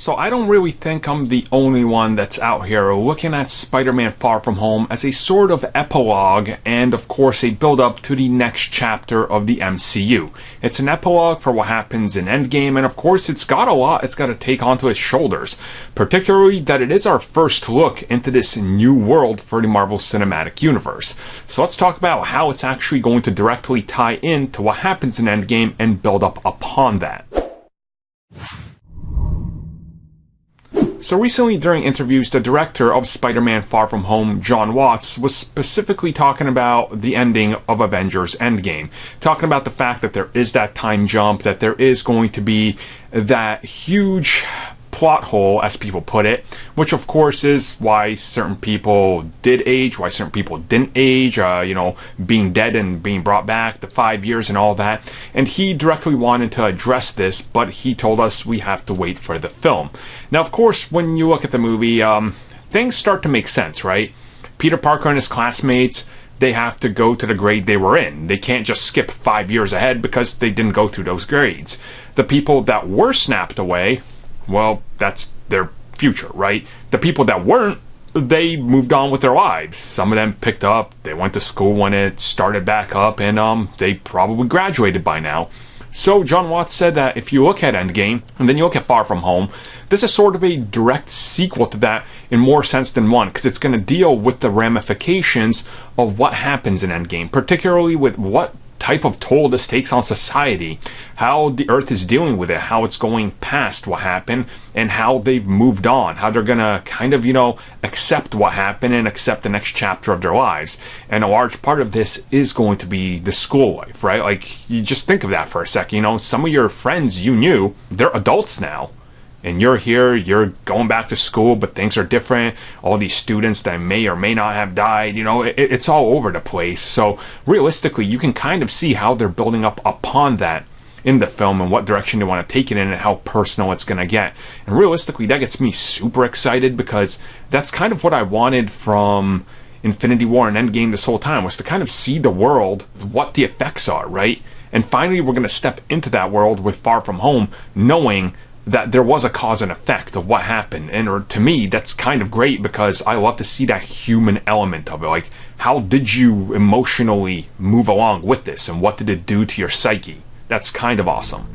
So I don't really think I'm the only one that's out here looking at Spider-Man Far From Home as a sort of epilogue and of course a build-up to the next chapter of the MCU. It's an epilogue for what happens in Endgame, and of course it's got a lot it's got to take onto its shoulders, particularly that it is our first look into this new world for the Marvel Cinematic Universe. So let's talk about how it's actually going to directly tie in to what happens in Endgame and build up upon that. So recently during interviews, the director of Spider-Man Far From Home, Jon Watts, was specifically talking about the ending of Avengers Endgame. Talking about the fact that there is that time jump, that there is going to be that huge plot hole, as people put it, which of course is why certain people did age, why certain people didn't age, being dead and being brought back, the 5 years and all that. And he directly wanted to address this, but he told us we have to wait for the film. Now, of course, when you look at the movie, things start to make sense, right? Peter Parker and his classmates, they have to go to the grade they were in. They can't just skip 5 years ahead because they didn't go through those grades. The people that were snapped away, well, that's their future, right? The people that weren't, they moved on with their lives. Some of them picked up, they went to school when it started back up, and they probably graduated by now. So Jon Watts said that if you look at Endgame, and then you look at Far From Home, this is sort of a direct sequel to that in more sense than one, because it's going to deal with the ramifications of what happens in Endgame, particularly with what type of toll this takes on society, how the Earth is dealing with it, how it's going past what happened, and how they've moved on, how they're gonna kind of, accept what happened and accept the next chapter of their lives. And a large part of this is going to be the school life, right? Like, you just think of that for a second, some of your friends you knew, they're adults now. And you're here, you're going back to school, but things are different. All these students that may or may not have died, it's all over the place. So realistically, you can kind of see how they're building up upon that in the film and what direction they want to take it in and how personal it's going to get. And realistically, that gets me super excited because that's kind of what I wanted from Infinity War and Endgame this whole time, was to kind of see the world, what the effects are, right? And finally, we're going to step into that world with Far From Home, knowing that there was a cause and effect of what happened. And to me, that's kind of great because I love to see that human element of it. Like, how did you emotionally move along with this and what did it do to your psyche? That's kind of awesome.